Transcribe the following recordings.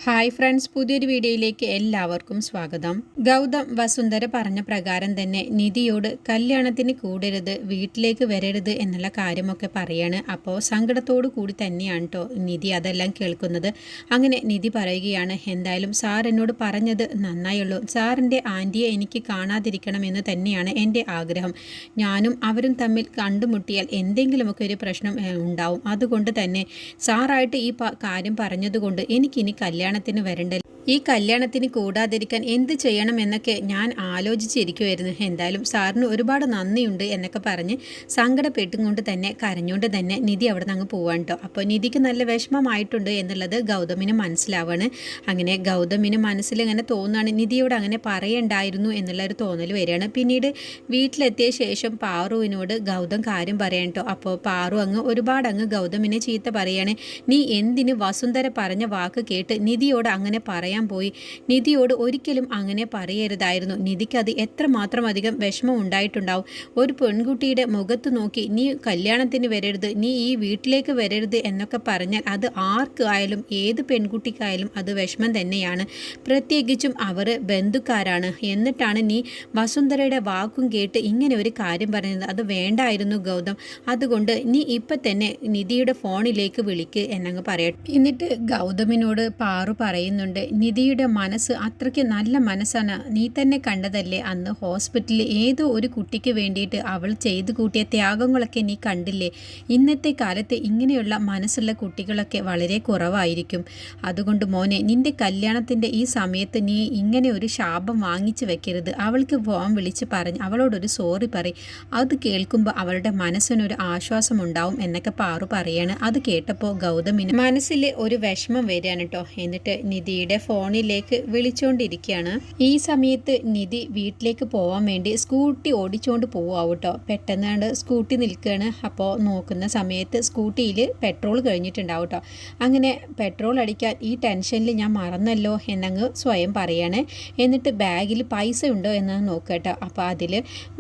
Hi friends, പുതിയൊരു വീഡിയോയിലേക്ക് എല്ലാവർക്കും സ്വാഗതം. ഗൗതം വസുന്ധര പറഞ്ഞ പ്രകാരം തന്നെ നിധിയോട് കല്യാണത്തിന് കൂടരുത്, വീട്ടിലേക്ക് വരരുത് എന്നുള്ള കാര്യമൊക്കെ പറയാണ്. അപ്പോൾ സങ്കടത്തോടു കൂടി തന്നെയാണ് കേട്ടോ നിധി അതെല്ലാം കേൾക്കുന്നത്. അങ്ങനെ നിധി പറയുകയാണ്, എന്തായാലും സാർ എന്നോട് പറഞ്ഞത് നന്നായുള്ളൂ. സാറിൻ്റെ ആൻറ്റിയെ എനിക്ക് കാണാതിരിക്കണമെന്ന് തന്നെയാണ് എൻ്റെ ആഗ്രഹം. ഞാനും അവരും തമ്മിൽ കണ്ടുമുട്ടിയാൽ എന്തെങ്കിലുമൊക്കെ ഒരു പ്രശ്നം ഉണ്ടാവും. അതുകൊണ്ട് തന്നെ സാറായിട്ട് ഈ കാര്യം പറഞ്ഞതുകൊണ്ട് എനിക്കിനി കല്യാണത്തിന് വരണ്ട. ഈ കല്യാണത്തിന് കൂടാതിരിക്കാൻ എന്ത് ചെയ്യണമെന്നൊക്കെ ഞാൻ ആലോചിച്ചിരിക്കുമായിരുന്നു. എന്തായാലും സാറിന് ഒരുപാട് നന്ദിയുണ്ട് എന്നൊക്കെ പറഞ്ഞ് സങ്കടപ്പെട്ടും കൊണ്ട് തന്നെ കരഞ്ഞുകൊണ്ട് തന്നെ നിധി അവിടെ നിന്ന് അങ്ങ് പോവാൻ കേട്ടോ. അപ്പോൾ നിധിക്ക് നല്ല വിഷമമായിട്ടുണ്ട് എന്നുള്ളത് ഗൗതമിന് മനസ്സിലാവാണ്. അങ്ങനെ ഗൗതമിന് മനസ്സിൽ ഇങ്ങനെ തോന്നുകയാണ്, നിധിയോട് അങ്ങനെ പറയണ്ടായിരുന്നു എന്നുള്ള ഒരു തോന്നൽ വരികയാണ്. പിന്നീട് വീട്ടിലെത്തിയ ശേഷം പാറുവിനോട് ഗൗതം കാര്യം പറയാൻ കേട്ടോ. അപ്പോൾ പാറു ഒരുപാട് ഗൗതമിനെ ചീത്ത പറയാണ്. നീ എന്തിന് വസുന്ധര പറഞ്ഞ വാക്ക് കേട്ട് നിധിയോട് അങ്ങനെ പറയാൻ പോയി? നിധിയോട് ഒരിക്കലും അങ്ങനെ പറയരുതായിരുന്നു. നിധിക്ക് അത് എത്രമാത്രം അധികം വിഷമം ഉണ്ടായിട്ടുണ്ടാവും. ഒരു പെൺകുട്ടിയുടെ മുഖത്ത് നോക്കി നീ കല്യാണത്തിന് വരരുത്, നീ ഈ വീട്ടിലേക്ക് വരരുത് എന്നൊക്കെ പറഞ്ഞാൽ അത് ആർക്കായാലും ഏത് പെൺകുട്ടിക്കായാലും അത് വിഷമം തന്നെയാണ്. പ്രത്യേകിച്ചും അവർ ബന്ധുക്കാരാണ്. എന്നിട്ടാണ് നീ വസുന്ധരയുടെ വാക്കും കേട്ട് ഇങ്ങനെ ഒരു കാര്യം പറയുന്നത്. അത് വേണ്ടായിരുന്നു ഗൗതം. അതുകൊണ്ട് നീ ഇപ്പം തന്നെ നിധിയുടെ ഫോണിലേക്ക് വിളിക്ക് എന്നങ്ങ് പറയട്ടെ. എന്നിട്ട് ഗൗതമിനോട് പാറു പറയുന്നുണ്ട്, നിധിയുടെ മനസ്സ് അത്രയ്ക്ക് നല്ല മനസ്സാണ്. നീ തന്നെ കണ്ടതല്ലേ അന്ന് ഹോസ്പിറ്റലിൽ ഏതോ ഒരു കുട്ടിക്ക് വേണ്ടിയിട്ട് അവൾ ചെയ്തു കൂട്ടിയ ത്യാഗങ്ങളൊക്കെ നീ കണ്ടില്ലേ? ഇന്നത്തെ കാലത്ത് ഇങ്ങനെയുള്ള മനസ്സുള്ള കുട്ടികളൊക്കെ വളരെ കുറവായിരിക്കും. അതുകൊണ്ട് മോനെ, നിന്റെ കല്യാണത്തിൻ്റെ ഈ സമയത്ത് നീ ഇങ്ങനെ ഒരു ശാപം വാങ്ങിച്ചു വെക്കരുത്. അവൾക്ക് ഫോൺ വിളിച്ച് പറഞ്ഞ് അവളോടൊരു സോറി പറയും. അത് കേൾക്കുമ്പോൾ അവളുടെ മനസ്സിനൊരു ആശ്വാസം ഉണ്ടാവും എന്നൊക്കെ പാറു പറയാണ്. അത് കേട്ടപ്പോൾ ഗൗതമിന് മനസ്സിൽ ഒരു വിഷമം വരികയാണ് കേട്ടോ. എന്നിട്ട് നിധിയുടെ ഫോണിലേക്ക് വിളിച്ചുകൊണ്ടിരിക്കുകയാണ്. ഈ സമയത്ത് നിധി വീട്ടിലേക്ക് പോകാൻ വേണ്ടി സ്കൂട്ടി ഓടിച്ചുകൊണ്ട് പോവാവും കേട്ടോ. പെട്ടെന്നാണ്ട് സ്കൂട്ടി നിൽക്കുകയാണ്. അപ്പോൾ നോക്കുന്ന സമയത്ത് സ്കൂട്ടിയിൽ പെട്രോൾ കഴിഞ്ഞിട്ടുണ്ടാവും കേട്ടോ. അങ്ങനെ പെട്രോൾ അടിക്കാൻ ഈ ടെൻഷനിൽ ഞാൻ മറന്നല്ലോ എന്നങ്ങ് സ്വയം പറയാണ്. എന്നിട്ട് ബാഗിൽ പൈസ ഉണ്ടോ എന്ന് നോക്കുക കേട്ടോ. അപ്പോൾ അതിൽ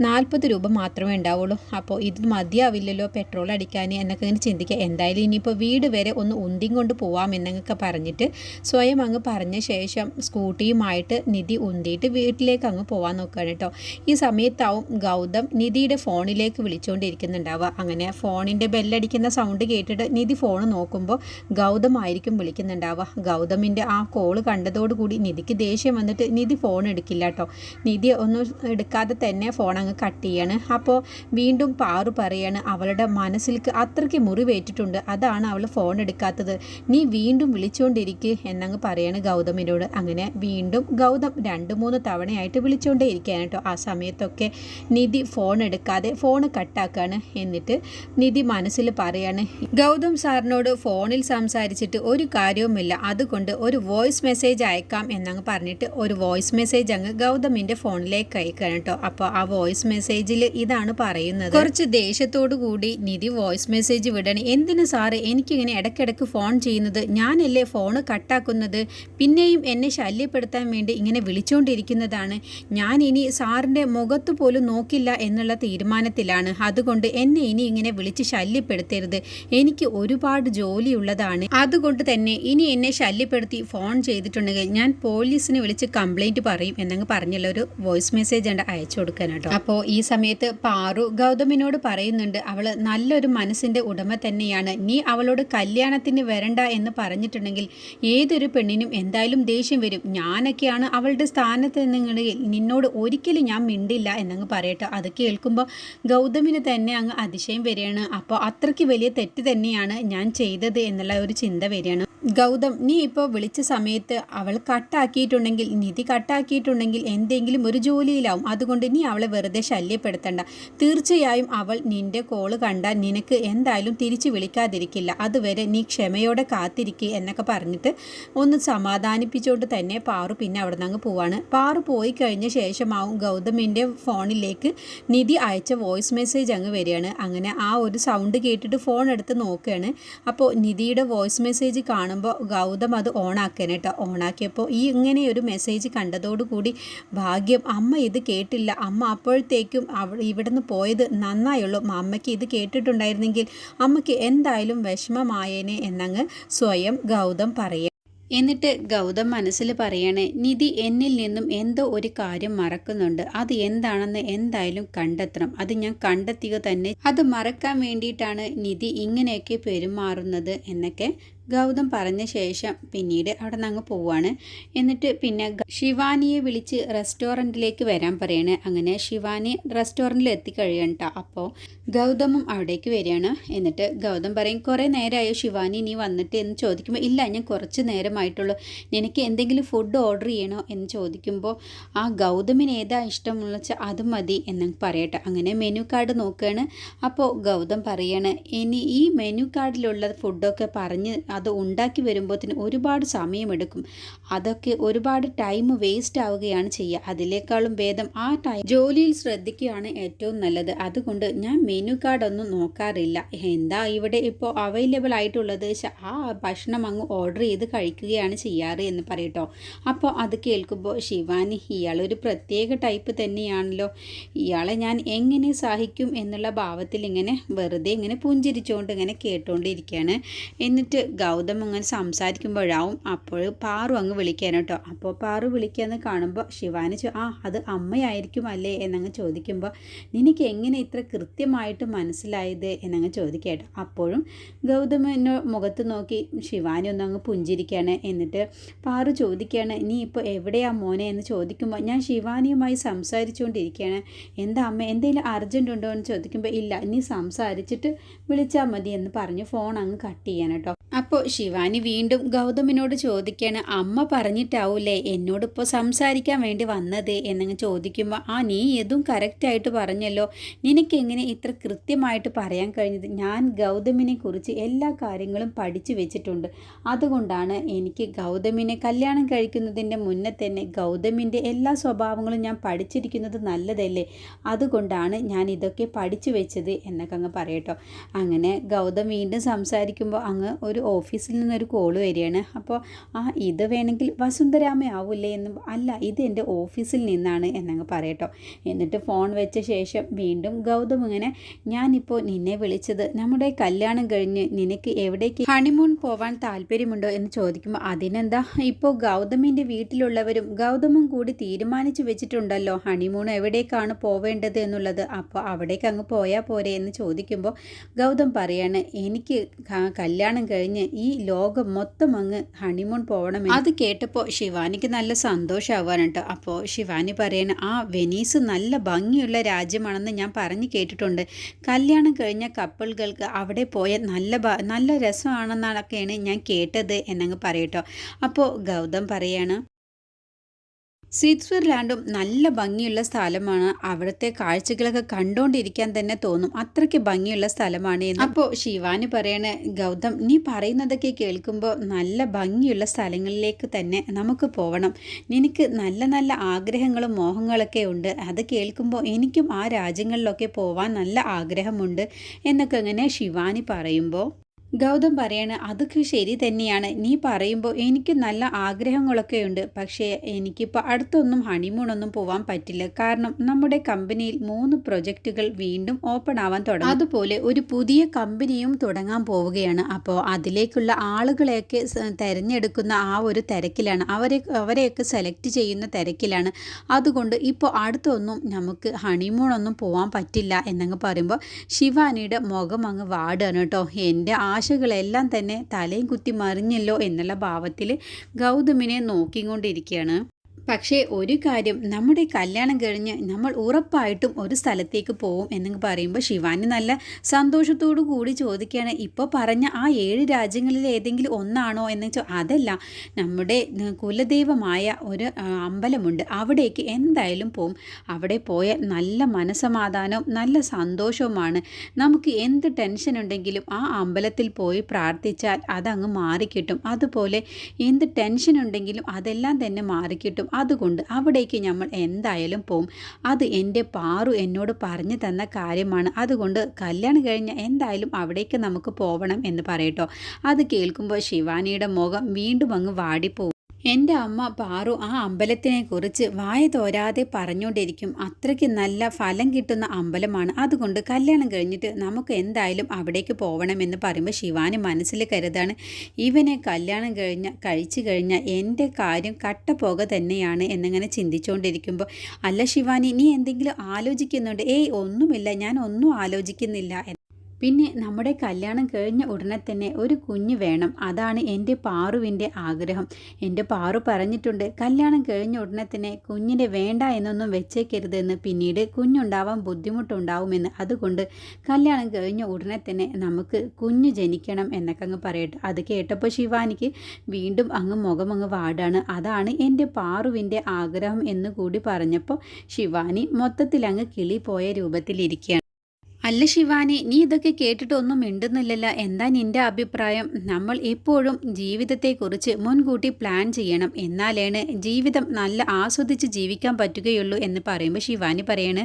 40 രൂപ മാത്രമേ ഉണ്ടാവുള്ളൂ. അപ്പോൾ ഇത് മതിയാവില്ലല്ലോ പെട്രോൾ അടിക്കാൻ എന്നൊക്കെ ഇങ്ങനെ ചിന്തിക്കുക. എന്തായാലും ഇനിയിപ്പോൾ വീട് വരെ ഒന്ന് ഉന്തിയും കൊണ്ട് പോവാം എന്നൊക്കെ പറഞ്ഞിട്ട് സ്വയം അങ്ങ് പറഞ്ഞ ശേഷം സ്കൂട്ടിയുമായിട്ട് നിധി ഉന്തിയിട്ട് വീട്ടിലേക്ക് അങ്ങ് പോകാൻ നോക്കുകയാണ് കേട്ടോ. ഈ സമയത്താവും ഗൗതം നിധിയുടെ ഫോണിലേക്ക് വിളിച്ചുകൊണ്ടിരിക്കുന്നുണ്ടാവുക. അങ്ങനെ ഫോണിൻ്റെ ബെല്ലടിക്കുന്ന സൗണ്ട് കേട്ടിട്ട് നിധി ഫോൺ നോക്കുമ്പോൾ ഗൗതമായിരിക്കും വിളിക്കുന്നുണ്ടാവുക. ഗൗതമിൻ്റെ ആ കോള് കണ്ടതോടുകൂടി നിധിക്ക് ദേഷ്യം വന്നിട്ട് നിധി ഫോൺ എടുക്കില്ല കേട്ടോ. നിധി ഒന്നും എടുക്കാതെ തന്നെ ഫോൺ അങ്ങ് കട്ട് ചെയ്യാണ്. അപ്പോൾ വീണ്ടും പാറു പറയാണ്, അവളുടെ മനസ്സിലേക്ക് അത്രയ്ക്ക് മുറിവേറ്റിട്ടുണ്ട്, അതാണ് അവൾ ഫോൺ എടുക്കാത്തത്. നീ വീണ്ടും വിളിച്ചുകൊണ്ടിരിക്കുക എന്നങ്ങ് പറയാണ് ഗൗതമിനോട്. അങ്ങനെ വീണ്ടും ഗൗതം 2-3 തവണയായിട്ട് വിളിച്ചുകൊണ്ടേ ഇരിക്കുകയാണ് കേട്ടോ. ആ സമയത്തൊക്കെ നിധി ഫോൺ എടുക്കാതെ ഫോൺ കട്ടാക്കാണ്. എന്നിട്ട് നിധി മനസ്സിൽ പറയാണ്, ഗൗതം സാറിനോട് ഫോണിൽ സംസാരിച്ചിട്ട് ഒരു കാര്യവുമില്ല, അതുകൊണ്ട് ഒരു വോയിസ് മെസ്സേജ് അയക്കാം എന്നങ്ങ് പറഞ്ഞിട്ട് ഒരു വോയിസ് മെസ്സേജ് അങ്ങ് ഗൗതമിൻ്റെ ഫോണിലേക്ക് അയക്കുകയാണ് കേട്ടോ. അപ്പോൾ ആ വോയിസ് മെസ്സേജിൽ ഇതാണ് പറയുന്നത്. കുറച്ച് ദേഷ്യത്തോടു കൂടി നിധി വോയിസ് മെസ്സേജ് വിടണേ. എന്തിനു സാറ് എനിക്കിങ്ങനെ ഇടയ്ക്കിടയ്ക്ക് ഫോൺ ചെയ്യുന്നത്? ഞാനല്ലേ ഫോണ് കട്ടാക്കുന്നത്? പിന്നെയും എന്നെ ശല്യപ്പെടുത്താൻ വേണ്ടി ഇങ്ങനെ വിളിച്ചുകൊണ്ടിരിക്കുന്നതാണ്. ഞാൻ ഇനി സാറിൻ്റെ മുഖത്ത് പോലും നോക്കില്ല എന്നുള്ള തീരുമാനത്തിലാണ്. അതുകൊണ്ട് എന്നെ ഇനി ഇങ്ങനെ വിളിച്ച് ശല്യപ്പെടുത്തരുത്. എനിക്ക് ഒരുപാട് ജോലിയുള്ളതാണ്. അതുകൊണ്ട് തന്നെ ഇനി എന്നെ ശല്യപ്പെടുത്തി ഫോൺ ചെയ്തിട്ടുണ്ടെങ്കിൽ ഞാൻ പോലീസിനെ വിളിച്ച് കംപ്ലൈൻറ്റ് പറയും എന്നങ്ങ് പറഞ്ഞുള്ള ഒരു വോയിസ് മെസ്സേജ് ഉണ്ട് അയച്ചു കൊടുക്കാൻ കേട്ടോ. അപ്പോൾ ഈ സമയത്ത് പാറു ഗൗതമിനോട് പറയുന്നുണ്ട്, അവൾ നല്ലൊരു മനസ്സിൻ്റെ ഉടമ തന്നെയാണ്. നീ അവളോട് കല്യാണത്തിന് വരണ്ട എന്ന് പറഞ്ഞിട്ടുണ്ടെങ്കിൽ ഏതൊരു പെണ്ണിനും എന്തായാലും ദേഷ്യം വരും. ഞാനൊക്കെയാണ് അവളുടെ സ്ഥാനത്ത് നിന്നോട് ഒരിക്കലും ഞാൻ മിണ്ടില്ല എന്നങ്ങ് പറയട്ടെ. അത് കേൾക്കുമ്പോൾ ഗൗതമിന് തന്നെ അങ്ങ് അതിശയം വരികയാണ്. അപ്പോൾ അത്രയ്ക്ക് വലിയ തെറ്റ് തന്നെയാണ് ഞാൻ ചെയ്തത് എന്നുള്ള ഒരു ചിന്ത വരികയാണ്. ഗൗതം, നീ ഇപ്പോൾ വിളിച്ച സമയത്ത് അവൾ കട്ടാക്കിയിട്ടുണ്ടെങ്കിൽ, നിധി കട്ടാക്കിയിട്ടുണ്ടെങ്കിൽ എന്തെങ്കിലും ഒരു ജോലിയിലാവും. അതുകൊണ്ട് നീ അവളെ വെറുതെ ശല്യപ്പെടുത്തണ്ട. തീർച്ചയായും അവൾ നിൻ്റെ കോള് കണ്ടാൽ നിനക്ക് എന്തായാലും തിരിച്ച് വിളിക്കാതിരിക്കില്ല. അതുവരെ നീ ക്ഷമയോടെ കാത്തിരിക്കുക എന്നൊക്കെ പറഞ്ഞിട്ട് ഒന്ന് സമാധാനിപ്പിച്ചുകൊണ്ട് തന്നെ പാറു പിന്നെ അവിടെ നിന്ന് അങ്ങ് പോവാണ്. പാറു പോയി കഴിഞ്ഞ ശേഷമാവും ഗൗതമിൻ്റെ ഫോണിലേക്ക് നിധി അയച്ച വോയിസ് മെസ്സേജ് അങ്ങ് വരികയാണ്. അങ്ങനെ ആ ഒരു സൗണ്ട് കേട്ടിട്ട് ഫോൺ എടുത്ത് നോക്കുകയാണ്. അപ്പോൾ നിധിയുടെ വോയിസ് മെസ്സേജ് കാണുമ്പോൾ ഗൗതം അത് ഓണാക്കാൻ കേട്ടോ. ഓണാക്കിയപ്പോൾ ഈ ഇങ്ങനെ ഒരു മെസ്സേജ് കണ്ടതോടുകൂടി ഭാഗ്യം അമ്മ ഇത് കേട്ടില്ല, അമ്മ അപ്പോഴത്തേക്കും ഇവിടുന്ന് പോയത് നന്നായുള്ളൂ. അമ്മയ്ക്ക് ഇത് കേട്ടിട്ടുണ്ടായിരുന്നെങ്കിൽ അമ്മയ്ക്ക് എന്തായാലും വിഷമമായേനെ എന്നങ്ങ് സ്വയം ഗൗതം പറയുക. എന്നിട്ട് ഗൗതം മനസ്സിൽ പറയാണ്, നിധി എന്നിൽ നിന്നും എന്തോ ഒരു കാര്യം മറക്കുന്നുണ്ട്, അത് എന്താണെന്ന് എന്തായാലും കണ്ടെത്തണം, അത് ഞാൻ കണ്ടെത്തുക തന്നെ, അത് മറക്കാൻ വേണ്ടിയിട്ടാണ് നിധി ഇങ്ങനെയൊക്കെ പെരുമാറുന്നത് എന്നൊക്കെ ഗൗതം പറഞ്ഞ ശേഷം പിന്നീട് അവിടെ നിന്ന് അങ്ങ് പോവാണ്. എന്നിട്ട് പിന്നെ ശിവാനിയെ വിളിച്ച് റെസ്റ്റോറൻറ്റിലേക്ക് വരാൻ പറയാണ്. അങ്ങനെ ശിവാനി റെസ്റ്റോറൻറ്റിൽ എത്തിക്കഴിയണ്ട. അപ്പോൾ ഗൗതമും അവിടേക്ക് വരികയാണ്. എന്നിട്ട് ഗൗതം പറയും, കുറേ നേരമായോ ശിവാനി നീ വന്നിട്ട് എന്ന് ചോദിക്കുമ്പോൾ, ഇല്ല ഞാൻ കുറച്ച് നേരമായിട്ടുള്ളൂ, നിനക്ക് എന്തെങ്കിലും ഫുഡ് ഓർഡർ ചെയ്യണോ എന്ന് ചോദിക്കുമ്പോൾ, ആ ഗൗതമിന് ഏതാ ഇഷ്ടമുള്ള വെച്ചാൽ അത് മതി എന്ന് പറയട്ടെ. അങ്ങനെ മെനു കാർഡ് നോക്കുകയാണ്. അപ്പോൾ ഗൗതം പറയാണ്, ഇനി ഈ മെനു കാർഡിലുള്ള ഫുഡൊക്കെ പറഞ്ഞ് അത് ഉണ്ടാക്കി വരുമ്പോഴത്തേന് ഒരുപാട് സമയമെടുക്കും, അതൊക്കെ ഒരുപാട് ടൈം വേസ്റ്റ് ആവുകയാണ് ചെയ്യുക, അതിനേക്കാളും ഭേദം ആ ടൈം ജോലിയിൽ ശ്രദ്ധിക്കുകയാണ് ഏറ്റവും നല്ലത്, അതുകൊണ്ട് ഞാൻ മെനു കാർഡൊന്നും നോക്കാറില്ല, എന്താ ഇവിടെ ഇപ്പോൾ അവൈലബിൾ ആയിട്ടുള്ളത് ആ ഭക്ഷണം അങ്ങ് ഓർഡർ ചെയ്ത് കഴിക്കുകയാണ് ചെയ്യാറ് എന്ന് പറയട്ടോ. അപ്പോൾ അത് കേൾക്കുമ്പോൾ ശിവാനി, ഇയാളൊരു പ്രത്യേക ടൈപ്പ് തന്നെയാണല്ലോ, ഇയാളെ ഞാൻ എങ്ങനെ സഹിക്കും എന്നുള്ള ഭാവത്തിൽ ഇങ്ങനെ വെറുതെ ഇങ്ങനെ പുഞ്ചിരിച്ചുകൊണ്ട് ഇങ്ങനെ കേട്ടുകൊണ്ടിരിക്കുകയാണ്. എന്നിട്ട് ഗൗതം അങ്ങനെ സംസാരിക്കുമ്പോഴാവും അപ്പോൾ പാറു അങ്ങ് വിളിക്കാൻ കേട്ടോ. അപ്പോൾ പാറു വിളിക്കാന്ന് കാണുമ്പോൾ ശിവാനി അത് അമ്മയായിരിക്കും അല്ലേ എന്നങ്ങ് ചോദിക്കുമ്പോൾ, നിനക്ക് എങ്ങനെ ഇത്ര കൃത്യമായിട്ട് മനസ്സിലായത് എന്നങ്ങ് ചോദിക്കട്ടോ. അപ്പോഴും ഗൗതമിൻ്റെ മുഖത്ത് നോക്കി ശിവാനി ഒന്നങ്ങ് പുഞ്ചിരിക്കുകയാണ്. എന്നിട്ട് പാറു ചോദിക്കുകയാണ്, നീ ഇപ്പോൾ എവിടെയാ മോനെ എന്ന് ചോദിക്കുമ്പോൾ, ഞാൻ ശിവാനിയുമായി സംസാരിച്ചുകൊണ്ടിരിക്കുകയാണ്, എന്താ അമ്മ എന്തെങ്കിലും അർജൻറ്റ് ഉണ്ടോ എന്ന് ചോദിക്കുമ്പോൾ, ഇല്ല നീ സംസാരിച്ചിട്ട് വിളിച്ചാൽ മതി എന്ന് പറഞ്ഞ് ഫോൺ അങ്ങ് കട്ട് ചെയ്യാൻ കേട്ടോ. അപ്പോൾ ശിവാനി വീണ്ടും ഗൗതമിനോട് ചോദിക്കുകയാണ്, അമ്മ പറഞ്ഞിട്ടാവൂലേ എന്നോടിപ്പോൾ സംസാരിക്കാൻ വേണ്ടി വന്നത് എന്നങ്ങ് ചോദിക്കുമ്പോൾ, നീ ഇതും കറക്റ്റായിട്ട് പറഞ്ഞല്ലോ, നിനക്കെങ്ങനെ ഇത്ര കൃത്യമായിട്ട് പറയാൻ കഴിഞ്ഞത്, ഞാൻ ഗൗതമിനെ കുറിച്ച് എല്ലാ കാര്യങ്ങളും പഠിച്ചു വെച്ചിട്ടുണ്ട്, അതുകൊണ്ടാണ് എനിക്ക് ഗൗതമിനെ കല്യാണം കഴിക്കുന്നതിൻ്റെ മുന്നേ തന്നെ ഗൗതമിൻ്റെ എല്ലാ സ്വഭാവങ്ങളും ഞാൻ പഠിച്ചിരിക്കുന്നത് നല്ലതല്ലേ, അതുകൊണ്ടാണ് ഞാൻ ഇതൊക്കെ പഠിച്ചു വെച്ചത് എന്നൊക്കെ അങ്ങ് പറയട്ടോ. അങ്ങനെ ഗൗതം വീണ്ടും സംസാരിക്കുമ്പോൾ അങ്ങ് ഒരു ഓഫീസിൽ നിന്നൊരു കോള് വരികയാണ്. അപ്പോൾ ഇത് വേണമെങ്കിൽ വസുന്ധരാമ ആവൂലേ എന്നും, അല്ല ഇത് എൻ്റെ ഓഫീസിൽ നിന്നാണ് എന്നങ്ങ് പറയട്ടോ. എന്നിട്ട് ഫോൺ വെച്ച ശേഷം വീണ്ടും ഗൗതം ഇങ്ങനെ, ഞാനിപ്പോൾ നിന്നെ വിളിച്ചത് നമ്മുടെ കല്യാണം കഴിഞ്ഞ് നിനക്ക് എവിടേക്ക് ഹണിമൂൺ പോവാൻ താല്പര്യമുണ്ടോ എന്ന് ചോദിക്കുമ്പോൾ, അതിനെന്താ, ഇപ്പോൾ ഗൗതമിൻ്റെ വീട്ടിലുള്ളവരും ഗൗതമും കൂടി തീരുമാനിച്ചു വെച്ചിട്ടുണ്ടല്ലോ ഹണിമൂൺ എവിടേക്കാണ് പോവേണ്ടത് എന്നുള്ളത്, അപ്പോൾ അവിടേക്ക് അങ്ങ് പോയാൽ പോരെ എന്ന് ചോദിക്കുമ്പോൾ ഗൗതം പറയാണ്, എനിക്ക് കല്യാണം കഴിഞ്ഞ് ഈ ലോകം മൊത്തം അങ്ങ് ഹണിമൂൺ പോകണമെന്ന്. അത് കേട്ടപ്പോൾ ശിവാനിക്ക് നല്ല സന്തോഷമാവാൻ കേട്ടോ. അപ്പോൾ ശിവാനി പറയണ, വെനീസ് നല്ല ഭംഗിയുള്ള രാജ്യമാണെന്ന് ഞാൻ പറഞ്ഞു കേട്ടിട്ടുണ്ട്, കല്യാണം കഴിഞ്ഞ കപ്പിളുകൾക്ക് അവിടെ പോയ നല്ല രസമാണെന്നൊക്കെയാണ് ഞാൻ കേട്ടത് എന്നങ്ങ് പറയട്ടോ. അപ്പോൾ ഗൗതം പറയാണ്, സ്വിറ്റ്സർലാൻഡും നല്ല ഭംഗിയുള്ള സ്ഥലമാണ്, അവിടുത്തെ കാഴ്ചകളൊക്കെ കണ്ടുകൊണ്ടിരിക്കാൻ തന്നെ തോന്നും, അത്രയ്ക്ക് ഭംഗിയുള്ള സ്ഥലമാണ് എന്ന്. അപ്പോൾ ശിവാനി പറയണേ, ഗൗതം നീ പറയുന്നതൊക്കെ കേൾക്കുമ്പോൾ നല്ല ഭംഗിയുള്ള സ്ഥലങ്ങളിലേക്ക് തന്നെ നമുക്ക് പോകണം, നിനക്ക് നല്ല നല്ല ആഗ്രഹങ്ങളും മോഹങ്ങളൊക്കെ ഉണ്ട്, അത് കേൾക്കുമ്പോൾ എനിക്കും ആ രാജ്യങ്ങളിലൊക്കെ പോവാൻ നല്ല ആഗ്രഹമുണ്ട് എന്നൊക്കെ അങ്ങനെ ശിവാനി പറയുമ്പോൾ ഗൗതം പറയാണ്, അതൊക്കെ ശരി തന്നെയാണ്, നീ പറയുമ്പോൾ എനിക്ക് നല്ല ആഗ്രഹങ്ങളൊക്കെ ഉണ്ട്, പക്ഷേ എനിക്കിപ്പോൾ അടുത്തൊന്നും ഹണിമൂണൊന്നും പോകാൻ പറ്റില്ല, കാരണം നമ്മുടെ കമ്പനിയിൽ 3 പ്രൊജക്റ്റുകൾ വീണ്ടും ഓപ്പൺ ആവാൻ തുടങ്ങും, അതുപോലെ ഒരു പുതിയ കമ്പനിയും തുടങ്ങാൻ പോവുകയാണ്, അപ്പോൾ അതിലേക്കുള്ള ആളുകളെയൊക്കെ തിരഞ്ഞെടുക്കുന്ന ആ ഒരു തിരക്കിലാണ്, അവരെയൊക്കെ സെലക്ട് ചെയ്യുന്ന തിരക്കിലാണ്, അതുകൊണ്ട് ഇപ്പോൾ അടുത്തൊന്നും നമുക്ക് ഹണിമൂണൊന്നും പോകാൻ പറ്റില്ല എന്നങ്ങ് പറയുമ്പോൾ ശിവാനിയുടെ മുഖം അങ്ങ് വാടുകയാണ് കേട്ടോ. എൻ്റെ ആശകളെല്ലാം തന്നെ തലയും കുത്തി മറിഞ്ഞല്ലോ എന്നുള്ള ഭാവത്തിൽ ഗൗതമിനെ നോക്കിക്കൊണ്ടിരിക്കുകയാണ്. പക്ഷേ ഒരു കാര്യം, നമ്മുടെ കല്യാണം കഴിഞ്ഞ് നമ്മൾ ഉറപ്പായിട്ടും ഒരു സ്ഥലത്തേക്ക് പോവും എന്ന് പറയുമ്പോൾ ശിവാനി നല്ല സന്തോഷത്തോടു കൂടി ചോദിക്കുകയാണ്, ഇപ്പോൾ പറഞ്ഞ ആ 7 രാജ്യങ്ങളിൽ ഏതെങ്കിലും ഒന്നാണോ എന്ന് വെച്ചാൽ, അതല്ല, നമ്മുടെ കുലദൈവമായ ഒരു അമ്പലമുണ്ട്, അവിടേക്ക് എന്തായാലും പോവും, അവിടെ പോയാൽ നല്ല മനസമാധാനവും നല്ല സന്തോഷവുമാണ്, നമുക്ക് എന്ത് ടെൻഷൻ ഉണ്ടെങ്കിലും ആ അമ്പലത്തിൽ പോയി പ്രാർത്ഥിച്ചാൽ അതങ്ങ് മാറിക്കിട്ടും, അതുപോലെ എന്ത് ടെൻഷൻ ഉണ്ടെങ്കിലും അതെല്ലാം തന്നെ മാറിക്കിട്ടും, അതുകൊണ്ട് അവിടേക്ക് നമ്മൾ എന്തായാലും പോവും, അത് എൻ്റെ പാറു എന്നോട് പറഞ്ഞു തന്ന കാര്യമാണ്, അതുകൊണ്ട് കല്യാണം കഴിഞ്ഞ് എന്തായാലും അവിടേക്ക് നമുക്ക് പോകണം എന്ന് പറയട്ടോ. അത് കേൾക്കുമ്പോൾ ശിവാനിയുടെ മുഖം വീണ്ടും അങ്ങ് വാടിപ്പോവും. എൻ്റെ അമ്മ പാറു ആ അമ്പലത്തിനെക്കുറിച്ച് വായ തോരാതെ പറഞ്ഞുകൊണ്ടിരിക്കും. അത്രയ്ക്ക് നല്ല ഫലം കിട്ടുന്ന അമ്പലമാണ്. അതുകൊണ്ട് കല്യാണം കഴിഞ്ഞിട്ട് നമുക്ക് എന്തായാലും അവിടേക്ക് പോകണമെന്ന് പറയുമ്പോൾ ശിവാനി മനസ്സിൽ കരുതാണ്, ഇവനെ കല്യാണം കഴിച്ചു കഴിഞ്ഞാൽ എൻ്റെ കാര്യം കട്ടപ്പോക തന്നെയാണ് എന്നിങ്ങനെ ചിന്തിച്ചുകൊണ്ടിരിക്കുമ്പോൾ, അല്ല ശിവാനി, നീ എന്തെങ്കിലും ആലോചിക്കുന്നുണ്ട്? ഏയ് ഒന്നുമില്ല, ഞാൻ ഒന്നും ആലോചിക്കുന്നില്ല. പിന്നെ നമ്മുടെ കല്യാണം കഴിഞ്ഞ ഉടനെ തന്നെ ഒരു കുഞ്ഞ് വേണം, അതാണ് എൻ്റെ പാറുവിൻ്റെ ആഗ്രഹം. എൻ്റെ പാറു പറഞ്ഞിട്ടുണ്ട്, കല്യാണം കഴിഞ്ഞ ഉടനെ തന്നെ കുഞ്ഞിനെ വേണ്ട എന്നൊന്നും വെച്ചേക്കരുതെന്ന്, പിന്നീട് കുഞ്ഞുണ്ടാവാൻ ബുദ്ധിമുട്ടുണ്ടാവുമെന്ന്. അതുകൊണ്ട് കല്യാണം കഴിഞ്ഞ ഉടനെ തന്നെ നമുക്ക് കുഞ്ഞ് ജനിക്കണം എന്നൊക്കെ അങ്ങ് പറയട്ടെ. അത് കേട്ടപ്പോൾ ശിവാനിക്ക് വീണ്ടും മുഖമങ്ങ് വാടാണ്. അതാണ് എൻ്റെ പാറുവിൻ്റെ ആഗ്രഹം എന്ന് കൂടി പറഞ്ഞപ്പോൾ ശിവാനി മൊത്തത്തിൽ അങ്ങ് കിളി പോയ രൂപത്തിലിരിക്കുകയാണ്. അല്ല ശിവാനി, നീ ഇതൊക്കെ കേട്ടിട്ടൊന്നും മിണ്ടുന്നില്ലല്ലോ, എന്താ നിൻ്റെ അഭിപ്രായം? നമ്മൾ എപ്പോഴും ജീവിതത്തെക്കുറിച്ച് മുൻകൂട്ടി പ്ലാൻ ചെയ്യണം, എന്നാലാണ് ജീവിതം നല്ല ആസ്വദിച്ച് ജീവിക്കാൻ പറ്റുകയുള്ളൂ എന്ന് പറയുമ്പോൾ ശിവാനി പറയാണ്,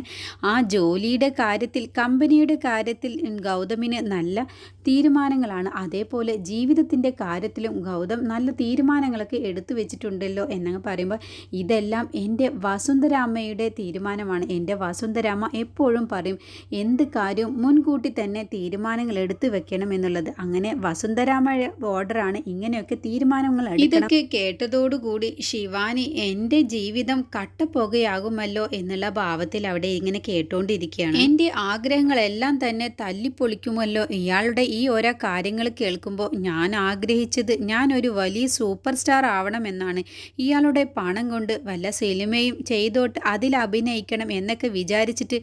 ആ ജോലിയുടെ കാര്യത്തിൽ, കമ്പനിയുടെ കാര്യത്തിൽ ഗൗതമിന് നല്ല തീരുമാനങ്ങളാണ്, അതേപോലെ ജീവിതത്തിൻ്റെ കാര്യത്തിലും ഗൗതം നല്ല തീരുമാനങ്ങളൊക്കെ എടുത്തു വെച്ചിട്ടുണ്ടല്ലോ എന്നങ്ങ് പറയുമ്പോൾ, ഇതെല്ലാം എൻ്റെ വസുന്ധരാമ്മയുടെ തീരുമാനമാണ്. എൻ്റെ വസുന്ധരാമ്മ എപ്പോഴും പറയും, എന്ത് കാര്യവും മുൻകൂട്ടി തന്നെ തീരുമാനങ്ങൾ എടുത്തു വെക്കണം എന്നുള്ളത്. അങ്ങനെ വസുന്ധരാമയുടെ ഓർഡറാണ് ഇങ്ങനെയൊക്കെ തീരുമാനങ്ങൾ എടുക്കണം. ഇതൊക്കെ കേട്ടതോടുകൂടി ശിവാനി എൻ്റെ ജീവിതം കട്ടപ്പുകയാകുമല്ലോ എന്നുള്ള ഭാവത്തിൽ അവിടെ ഇങ്ങനെ കേട്ടോണ്ടിരിക്കുകയാണ്. എൻ്റെ ആഗ്രഹങ്ങളെല്ലാം തന്നെ തല്ലിപ്പൊളിക്കുമല്ലോ ഇയാളുടെ ഈ ഓരോ കാര്യങ്ങൾ കേൾക്കുമ്പോൾ. ഞാൻ ആഗ്രഹിച്ചത് ഞാനൊരു വലിയ സൂപ്പർ സ്റ്റാർ ആവണമെന്നാണ്. ഇയാളുടെ പണം കൊണ്ട് വല്ല സിനിമയും ചെയ്തോട്ട് അതിൽ അഭിനയിക്കണം എന്നൊക്കെ വിചാരിച്ചിട്ട്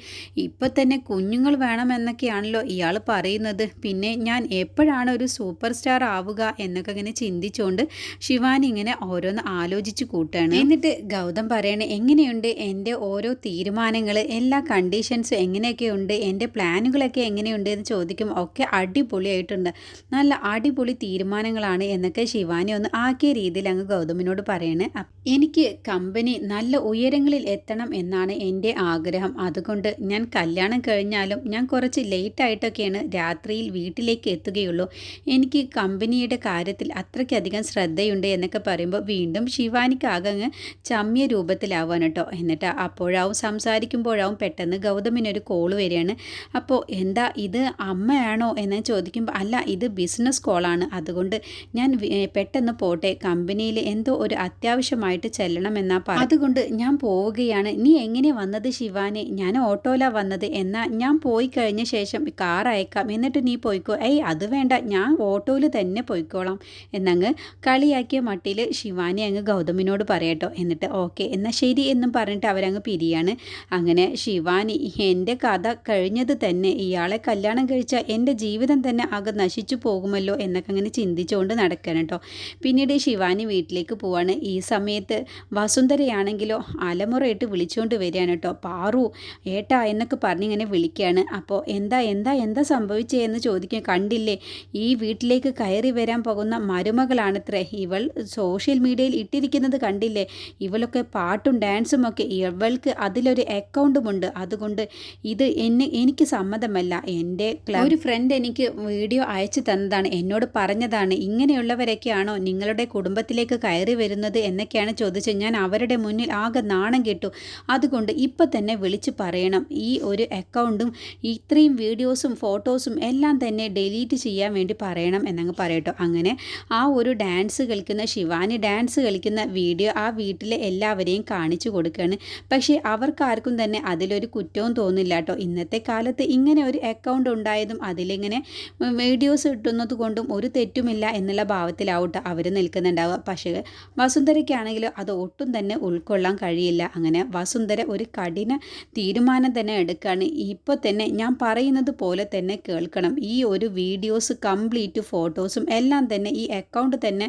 ഇപ്പം തന്നെ കുഞ്ഞുങ്ങൾ വേണമെന്നൊക്കെയാണല്ലോ ഇയാൾ പറയുന്നത്. പിന്നെ ഞാൻ എപ്പോഴാണ് ഒരു സൂപ്പർ സ്റ്റാർ ആവുക എന്നൊക്കെ ഇങ്ങനെ ചിന്തിച്ചുകൊണ്ട് ശിവാനി ഇങ്ങനെ ഓരോന്ന് ആലോചിച്ച് കൂട്ടാണ്. എന്നിട്ട് ഗൗതം പറയണേ, എങ്ങനെയുണ്ട് എൻ്റെ ഓരോ തീരുമാനങ്ങൾ, എല്ലാ കണ്ടീഷൻസും എങ്ങനെയൊക്കെയുണ്ട്, എൻ്റെ പ്ലാനുകളൊക്കെ എങ്ങനെയുണ്ട് എന്ന് ചോദിക്കുമ്പോൾ ഒക്കെ അടിപൊളിയായിട്ടുണ്ട്, നല്ല അടിപൊളി തീരുമാനങ്ങളാണ് എന്നൊക്കെ ശിവാനി ഒന്ന് ആക്കിയ രീതിയിൽ അങ്ങ് ഗൗതമിനോട് പറയണേ. എനിക്ക് കമ്പനി നല്ല ഉയരങ്ങളിൽ എത്തണം എന്നാണ് എൻ്റെ ആഗ്രഹം. അതുകൊണ്ട് ഞാൻ കല്യാണം കഴിഞ്ഞാലും ഞാൻ കുറച്ച് ലേറ്റായിട്ടൊക്കെയാണ് രാത്രിയിൽ വീട്ടിലേക്ക് എത്തുകയുള്ളൂ. എനിക്ക് കമ്പനിയുടെ കാര്യത്തിൽ അത്രയ്ക്കധികം ശ്രദ്ധയുണ്ട് എന്നൊക്കെ പറയുമ്പോൾ വീണ്ടും ശിവാനിക്ക് ആകങ്ങ് ചമ്മിയ രൂപത്തിലാവാൻ കേട്ടോ. എന്നിട്ട് അപ്പോഴാവും സംസാരിക്കുമ്പോഴാവും പെട്ടെന്ന് ഗൗതമിനൊരു കോള് വരികയാണ്. അപ്പോൾ എന്താ ഇത്, അമ്മയാണോ എന്ന് ചോദിക്കുമ്പോൾ, അല്ല, ഇത് ബിസിനസ് കോളാണ്, അതുകൊണ്ട് ഞാൻ പെട്ടെന്ന് പോട്ടെ, കമ്പനിയിൽ എന്തോ ഒരു അത്യാവശ്യമായിട്ട് ചെല്ലണമെന്നാ അതുകൊണ്ട് ഞാൻ പോവുകയാണ്. നീ എങ്ങനെ വന്നത് ശിവാനി? ഞാൻ ഓട്ടോയിലാണ് വന്നത്, എന്നാൽ ഞാൻ പോയി കഴിഞ്ഞ ശേഷം കാർ അയക്കാം, എന്നിട്ട് നീ പോയിക്കോ. അത് വേണ്ട, ഞാൻ ഓട്ടോയിൽ തന്നെ പോയിക്കോളാം എന്നങ്ങ് കളിയാക്കിയ മട്ടിൽ ശിവാനി അങ്ങ് ഗൗതമിനോട് പറയട്ടോ. എന്നിട്ട് ഓക്കെ എന്നാൽ ശരി എന്നും പറഞ്ഞിട്ട് അവരങ്ങ് പിരിയാണ്. അങ്ങനെ ശിവാനി, എൻ്റെ കഥ കഴിഞ്ഞത് തന്നെ, ഇയാളെ കല്യാണം കഴിച്ചാൽ എൻ്റെ ജീവിതം തന്നെ ആകെ നശിച്ചു പോകുമല്ലോ എന്നൊക്കെ അങ്ങനെ ചിന്തിച്ചുകൊണ്ട് നടക്കണം കേട്ടോ. പിന്നീട് ശിവാനി വീട്ടിലേക്ക് പോവാണ്. ഈ സമയത്ത് വസുന്ധരയാണെങ്കിലോ അലമുറയിട്ട് വിളിച്ചുകൊണ്ട് വരികയാണ് കേട്ടോ. പാറു ഏട്ടാ എന്നൊക്കെ പറഞ്ഞിങ്ങനെ വിളിക്കുകയാണ്. അപ്പോൾ എന്താ എന്താ എന്താ സംഭവിച്ചതെന്ന് ചോദിക്കുക. കണ്ടില്ലേ, ഈ വീട്ടിലേക്ക് കയറി വരാൻ പോകുന്ന മരുമകളാണത്രേ ഇവൾ, സോഷ്യൽ മീഡിയയിൽ ഇട്ടിരിക്കുന്നത് കണ്ടില്ലേ, ഇവളൊക്കെ പാട്ടും ഡാൻസും ഒക്കെ, ഇവൾക്ക് അതിലൊരു അക്കൗണ്ടുമുണ്ട്, അതുകൊണ്ട് ഇത് എനിക്ക് സമ്മതമല്ല. എൻ്റെ ഒരു ഫ്രണ്ട് എനിക്ക് വീഡിയോ അയച്ചു തന്നതാണ്, എന്നോട് പറഞ്ഞതാണ്, ഇങ്ങനെയുള്ളവരൊക്കെയാണോ നിങ്ങളുടെ കുടുംബത്തിലേക്ക് കയറി വരുന്നത് എന്നൊക്കെയാണ് ചോദിച്ചത്. ഞാൻ അവരുടെ മുന്നിൽ ആകെ നാണം കെട്ടു, അതുകൊണ്ട് ഇപ്പം തന്നെ വിളിച്ച് പറയണം, ഈ ഒരു അക്കൗണ്ടും ഇത്രയും വീഡിയോസും ഫോട്ടോസും എല്ലാം തന്നെ ഡിലീറ്റ് ചെയ്യാൻ വേണ്ടി പറയണം എന്നങ്ങ് പറയട്ടോ. അങ്ങനെ ആ ഒരു ഡാൻസ് കളിക്കുന്ന ശിവാനി ഡാൻസ് കളിക്കുന്ന വീഡിയോ ആ വീട്ടിലെ എല്ലാവരെയും കാണിച്ചു കൊടുക്കുകയാണ്. പക്ഷേ അവർക്കാർക്കും തന്നെ അതിലൊരു കുറ്റവും തോന്നില്ല കേട്ടോ. ഇന്നത്തെ കാലത്ത് ഇങ്ങനെ ഒരു അക്കൗണ്ട് ഉണ്ടായതും അതിലിങ്ങനെ വീഡിയോസ് ഇട്ടുന്നത് കൊണ്ടും ഒരു തെറ്റുമില്ല എന്നുള്ള ഭാവത്തിലാവട്ടെ അവർ നിൽക്കുന്നുണ്ടാവുക. പക്ഷേ വസുന്ധരയ്ക്കാണെങ്കിൽ അത് ഒട്ടും തന്നെ ഉൾക്കൊള്ളാൻ കഴിയില്ല. അങ്ങനെ വസുന്ധര ഒരു കഠിന തീരുമാനം തന്നെ എടുക്കുകയാണ്. ഇപ്പോൾ തന്നെ ഞാൻ പറയുന്നത് പോലെ തന്നെ കേൾക്കണം, ഈ ഒരു വീഡിയോസ് കംപ്ലീറ്റ് ഫോട്ടോസും എല്ലാം തന്നെ ഈ അക്കൗണ്ട് തന്നെ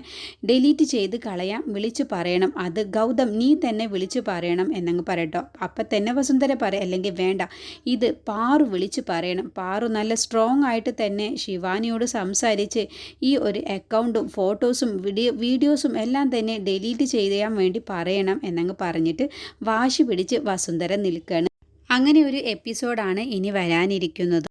ഡിലീറ്റ് ചെയ്ത് കളയാൻ വിളിച്ചു പറയണം, അത് ഗൗതം നീ തന്നെ വിളിച്ചു പറയണം എന്നങ്ങ് പറയട്ടോ. അപ്പം തന്നെ വസുന്ധര പറയും, അല്ലെങ്കിൽ വേണ്ട, ഇത് പാറു വിളിച്ചു പറയണം, പാറു നല്ല സ്ട്രോങ് ആയിട്ട് തന്നെ ശിവാനിയോട് സംസാരിച്ച് ഈ ഒരു അക്കൗണ്ടും ഫോട്ടോസും വീഡിയോസും എല്ലാം തന്നെ ഡിലീറ്റ് ചെയ്യാൻ വേണ്ടി പറയണം എന്നങ്ങ് പറഞ്ഞിട്ട് വാശി പിടിച്ച് വസുന്ധര നിൽക്കുകയാണ്. അങ്ങനെ ഒരു എപ്പിസോഡാണ് ഇനി വരാനിരിക്കുന്നത്.